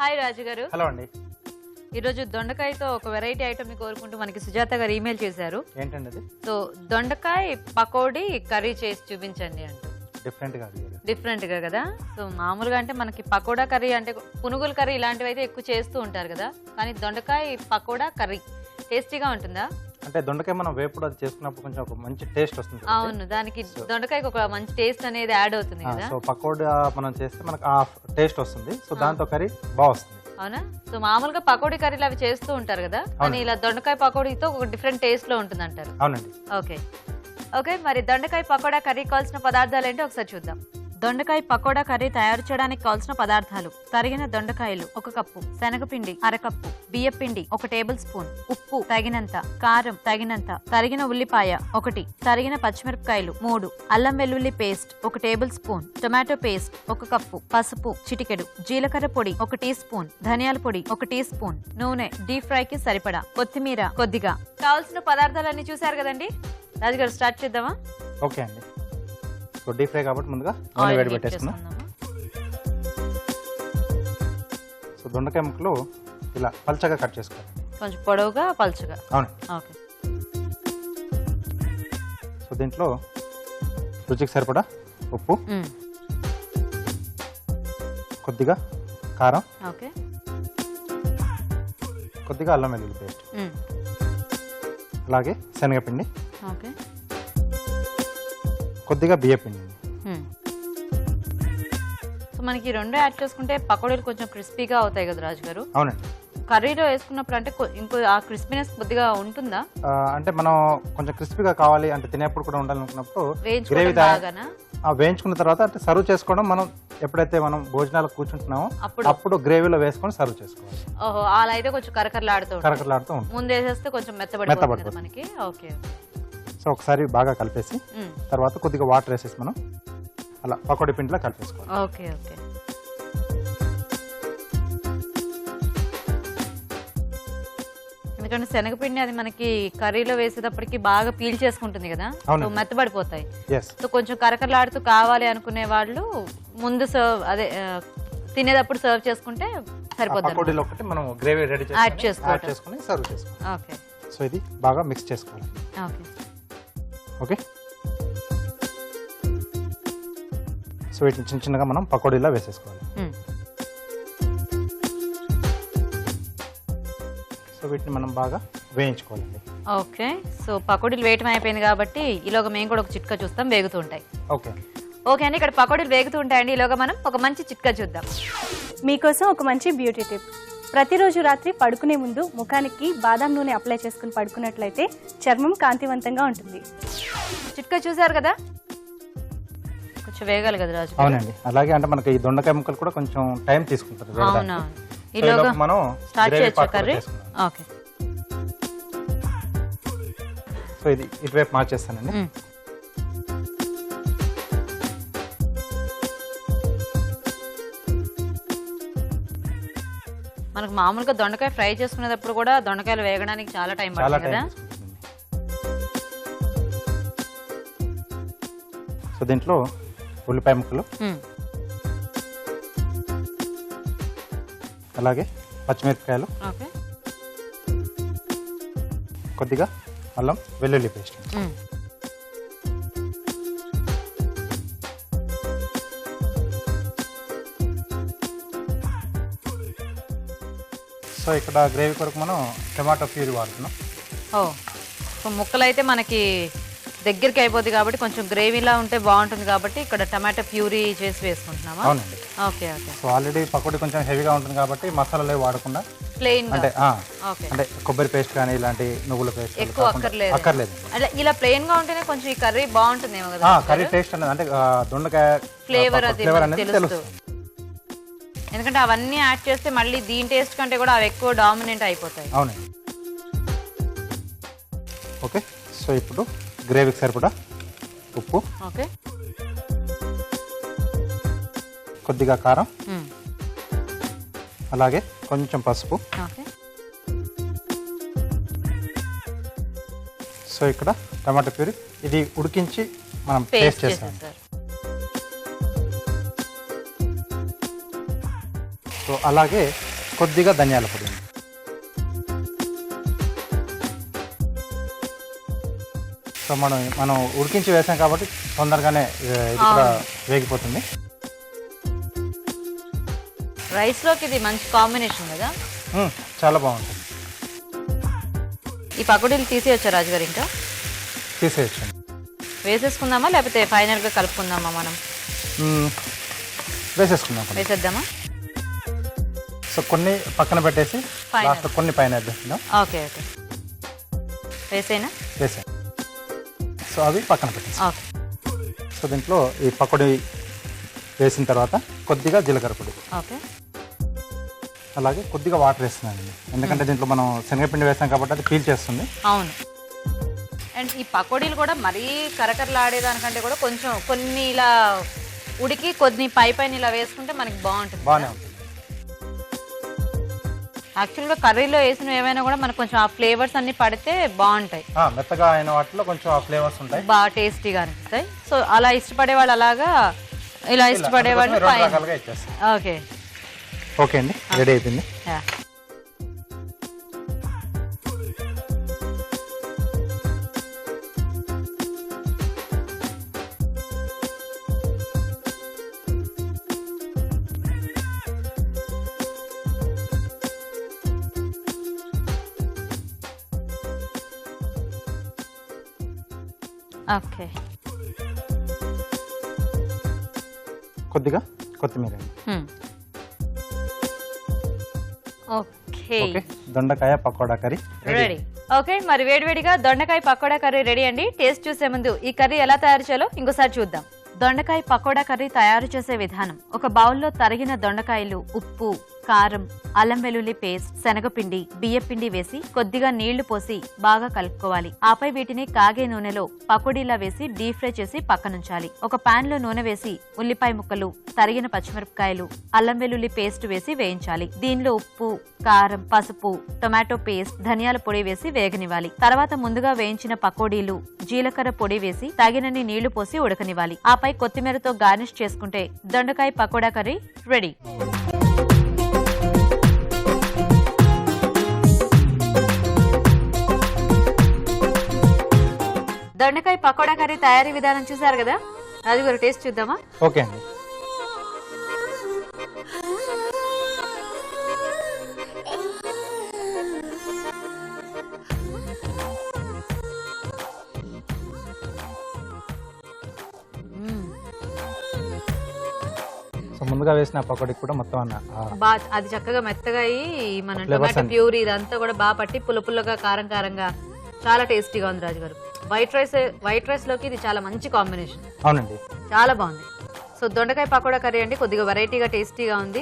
Hi రాజు గారు. Hello అండి. ఈరోజు దొండకాయతో ఒక వెరైటీ ఐటమ్ ని కోరుకుంటూ మనకి సుజాత గారు ఈమెయిల్ చేశారు. ఏంటండి అది? సో దొండకాయ పకోడీ కర్రీ చేసి చూపించండి అంటూ. డిఫరెంట్ గా కదా. సో మామూలుగా అంటే మనకి పకోడా కర్రీ అంటే పునుగుల కర్రీ ఇలాంటివి అయితే ఎక్కువ చేస్తూ ఉంటారు కదా, కానీ దొండకాయ పకోడా కర్రీ టేస్టీగా ఉంటుందా? అంటే దొండకాయ మనం వేపుడు అది చేసుకున్నప్పుడు కొంచెం ఒక మంచి టేస్ట్ వస్తుంది. అవును, దానికి దొండకాయకి ఒక మంచి టేస్ట్ అనేది యాడ్ అవుతుంది కదా. సో పకోడా మనం చేస్తే మనకు ఆ టేస్ట్ వస్తుంది. సో దాంతో కర్రీ బాగా వస్తుంది. అవునా? సో మామూలుగా పకోడీ కర్రీలు అవి చేస్తూ ఉంటారు కదా, కానీ ఇలా దొండకాయ పకోడీతో ఒక డిఫరెంట్ టేస్ట్ లో ఉంటుంది అంటారు. అవునండి. ఓకే, మరి దొండకాయ పకోడా కర్రీ కావాల్సిన పదార్థాలు ఏంటో ఒకసారి చూద్దాం. దొండకాయ పకోడా కర్రీ తయారు చేయడానికి కావాల్సిన పదార్థాలు: తరిగిన దొండకాయలు 1 కప్పు, శనగపిండి 1/2 కప్పు, బియ్యపిండి 1 టేబుల్ స్పూన్, ఉప్పు తగినంత, కారం తగినంత, తరిగిన ఉల్లిపాయ 1, తరిగిన పచ్చిమిరపకాయలు 3, అల్లం వెల్లుల్లి paste 1 tablespoon, tomato paste 1 cup, పసుపు చిటికెడు, జీలకర్ర పొడి 1 టీ స్పూన్, ధనియాల పొడి 1 టీ స్పూన్, నూనె డీప్ ఫ్రై కి సరిపడా, కొత్తిమీర కొద్దిగా. కావాల్సిన పదార్థాలన్నీ చూసారు కదండి. రాజుగారు స్టార్ట్ చేద్దామా? ఓకే అండి. సో డీప్ ఫ్రై కాబట్టి ముందుగా నూనె వేడి పెట్టేసుకున్నాం. సో దొండకాయ ముక్కలు ఇలా పల్చగా కట్ చేసుకోవాలి. కొంచెం పొడవుగా పల్చగా. అవును. ఓకే. సో దీంట్లో రుచికి సరిపడా ఉప్పు, కొద్దిగా కారం, ఓకే, కొద్దిగా అల్లం వెల్లుల్లి పేస్ట్, అలాగే శనగపిండి, ఓకే, కొద్దిగా బియ్యపిండి. సో మనకి రెండు యాడ్ చేసుకుంటే పకోడీలు కొంచెం క్రిస్పీగా అవుతాయి కదా రాజు గారు. అవునండి. కర్రీలో వేసుకున్నప్పుడు అంటే ఇంకో ఆ క్రిస్పీనెస్ కొద్దిగా ఉంటుందా? అంటే మనం కొంచెం క్రిస్పీగా కావాలి అంటే తినేప్పుడు కూడా ఉండాలనుకున్నప్పుడు గ్రేవీ వేయించుకున్న తర్వాత అంటే సర్వ్ చేసుకోవడం, మనం ఎప్పుడైతే మనం భోజనాలు కూర్చుంటున్నామో అప్పుడు గ్రేవీలో వేసుకొని సర్వ్ చేసుకోవాలి. ఓహో, అలా అయితే కొంచెం కరకరలాడుతూ ఉంటుంది. ముందు వేసేస్తే కొంచెం మెత్తబడిపోతుంది మనకి. ఓకే. సో ఒకసారి బాగా కలిపేసి తర్వాత కొద్దిగా వాటర్ వేసేసి మనం అలా పకోడీ పిండిలో కలిపేసుకోవాలి. Okay okay. ఎందుకంటే శనగపిండి అది మనకి కర్రీలో వేసేటప్పటికి బాగా పీల్ చేసుకుంటుంది కదా, మెత్తబడిపోతాయి. సో కొంచెం కరకరలాడుతూ కావాలి అనుకునే వాళ్ళు ముందు సర్వ్ అదే తినేటప్పుడు సర్వ్ చేసుకుంటే సరిపోతుంది. పకోడీలో ఒకటి మనం గ్రేవీ రెడీ యాడ్ చేసుకొని సర్వ్ చేసుకోవాలి. ఓకే. సో ఇది బాగా మిక్స్ చేసుకోవాలి. Okay okay. సో వీటిని చిన్న చిన్నగా మనం పకోడీలా వేసేసుకోవాలి. సో వీటిని మనం బాగా వేయించుకోవాలండి. ఓకే. సో పకోడీలు వేయటం అయిపోయింది కాబట్టి ఈలోగా మేము కూడా ఒక చిట్కా చూస్తాం, వేగుతూ ఉంటాయి. ఓకే ఓకే అండి, ఇక్కడ పకోడీలు వేగుతూ ఉంటాయండి. ఈలోగా మనం ఒక మంచి చిట్కా చూద్దాం. మీకోసం ఒక మంచి బ్యూటీ టిప్. ప్రతిరోజు రాత్రి పడుకునే ముందు ముఖానికి బాదాం నూనె అప్లై చేసుకుని పడుకున్నట్లయితే చర్మం కాంతివంతంగా ఉంటుంది. చిట్కా చూసారు కదా, కొంచెం వేగాలి కదా రాజు. అవునండి. అలాగే అంటే మనకి ఈ దొండకాయ ముక్కలు కూడా కొంచెం టైం తీసుకుంటుంది. అవునవును. ఈలోగా మనం స్టార్ట్ చేయొచ్చు కర్రీ. ఓకే. సో ఇది ఇటువైపు మార్చేస్తానండి. మనకు మామూలుగా దొండకాయ ఫ్రై చేసుకునేటప్పుడు కూడా దొండకాయలు వేగడానికి చాలా టైం పడుతుంది కదా. సో దీంట్లో ఉల్లిపాయ ముక్కలు, అలాగే పచ్చిమిరపకాయలు, కొద్దిగా అల్లం వెల్లుల్లి పేస్ట్, సో ఇక్కడ గ్రేవీ కొరకు మనం టమాటో ప్యూరీ వాడుతున్నాం. సో ముక్కలు అయితే మనకి దగ్గరికి అయిపోద్ది కాబట్టి కొంచెం గ్రేవీలా ఉంటే బాగుంటుంది కాబట్టి ఇక్కడ టమాటో ప్యూరీ చేసి వేసుకుంటున్నామా? అవునండి. Okay okay. So already pakoda కొంచెం హెవీగా ఉంటుంది కాబట్టి మసాలాలు వాడకుండా ప్లెయిన్ అంటే కొబ్బరి పేస్ట్ కానీ ఇలాంటి నువ్వుల పేస్ట్ ఎక్కువ అక్కర్లేదు. ఇలా ప్లెయిన్ గా ఉంటేనే కొంచెం ఈ కర్రీ బాగుంటుందేమో కదా. కర్రీ టేస్ట్ అనేది అంటే దొండకాయ ఫ్లేవర్ అనేది తెలుస్తుంది. ఎందుకంటే అవన్నీ యాడ్ చేస్తే మళ్ళీ దీని టేస్ట్ కంటే కూడా అవి ఎక్కువ డామినేట్ అయిపోతాయి. అవునండి. ఓకే. సో ఇప్పుడు గ్రేవీకి సరిపడా ఉప్పు, ఓకే, కొద్దిగా కారం, అలాగే కొంచెం పసుపు. ఓకే. సో ఇక్కడ టమాటో ప్యూరీ ఇది ఉడికించి మనం పేస్ట్ చేస్తాం. సో అలాగే కొద్దిగా ధనియాల పొడి అండి. సో మనం ఉడికించి వేసాం కాబట్టి తొందరగానే ఇది కూడా వేగిపోతుంది. రైస్లోకి ఇది మంచి కాంబినేషన్ కదా. చాలా బాగుంటుంది. ఈ పకోడీలు తీసేయచ్చా రాజుగారు? ఇంకా తీసేయచ్చు. వేసేసుకుందామా లేకపోతే ఫైనల్గా కలుపుకుందామా? మనం వేసేసుకుందాం. వేసేద్దామా? సో కొన్ని పక్కన పెట్టేసి లాస్ట్ కొన్ని పైన వేద్దాం. ఓకే ఓకే, వేసేనా? వేసే. సో అవి పక్కన పెట్టేసి. ఓకే. సో దీంట్లో ఈ పకోడీ వేసిన తర్వాత కొద్దిగా జీలకర్ర పొడి, ఓకే, అలాగే కొద్దిగా వాటర్ వేస్తున్నానండి. ఎందుకంటే దీంట్లో మనం శనగపిండి వేసాం కాబట్టి అది పీల్ చేస్తుంది. అవును. అండ్ ఈ పకోడీలు కూడా మరీ కరకరలాడేదానికంటే కూడా కొంచెం కొన్ని ఇలా ఉడికి కొన్ని పైన ఇలా వేసుకుంటే మనకి బాగుంటుంది. బాగానే ఉంటుంది. యాక్చువల్గా కర్రీలో వేసిన ఏమైనా కూడా మనకు కొంచెం ఆ ఫ్లేవర్స్ అన్ని పడితే బాగుంటాయి. మెత్తగా అయిన వాటిలో కొంచెం ఆ ఫ్లేవర్స్ ఉంటాయి, బాగా టేస్టీగా అనిపిస్తాయి. సో అలా ఇష్టపడే వాళ్ళు అలాగా, ఇలా ఇష్టపడే వాళ్ళు రకాలుగా ఇచ్చేస్తాం. ఓకే ఓకే అండి, రెడీ అయిపోయింది. ఓకే, కొద్దిగా కొత్తిమీర. ఓకే, దొండకాయ పకోడా కర్రీ రెడీ. ఓకే, మరి వేడివేడిగా దొండకాయ పకోడా కర్రీ రెడీ అండి. టేస్ట్ చూసే ముందు ఈ కర్రీ ఎలా తయారు చేయాలో ఇంకోసారి చూద్దాం. దొండకాయ పకోడా కర్రీ తయారు చేసే విధానం: ఒక బౌల్లో తరిగిన దొండకాయలు, ఉప్పు, కారం, అల్లం వెల్లుల్లి పేస్ట్, శనగపిండి, బియ్యపిండి వేసి కొద్దిగా నీళ్లు పోసి బాగా కలుపుకోవాలి. ఆపై వీటిని కాగే నూనెలో పకోడీలా వేసి డీప్ ఫ్రై చేసి పక్కనుంచాలి. ఒక పాన్ లో నూనె వేసి ఉల్లిపాయ ముక్కలు, తరిగిన పచ్చిమిరపకాయలు, అల్లం వెల్లుల్లి పేస్ట్ వేసి వేయించాలి. దీనిలో ఉప్పు, కారం, పసుపు, టొమాటో పేస్ట్, ధనియాల పొడి వేసి వేగనివ్వాలి. తర్వాత ముందుగా వేయించిన పకోడీలు, జీలకర్ర పొడి వేసి తగినన్ని నీళ్లు పోసి ఉడకనివ్వాలి. ఆపై కొత్తిమీరతో గార్నిష్ చేసుకుంటే దొండకాయ పకోడా కర్రీ రెడీ. దొండకాయ పకోడా కర్రీ తయారీ విధానం చూసారు కదా. రాజుగారు టేస్ట్ చూద్దామా? ఓకే అండి. సో ముందుగా వేసిన పకోడీ కూడా మొత్తం అది చక్కగా మెత్తగా అయ్యి మన టొమాటో ప్యూరీ ఇదంతా కూడా బాగా పట్టి పుల్ల పుల్లగా కారం కారంగా చాలా టేస్టీగా ఉంది రాజుగారు. వైట్ రైస్ లోకి ఇది చాలా మంచి కాంబినేషన్. అవునండి, చాలా బాగుంది. సో దొండకాయ పకోడా కర్రీ అండి, కొద్దిగా వెరైటీగా టేస్టీగా ఉంది.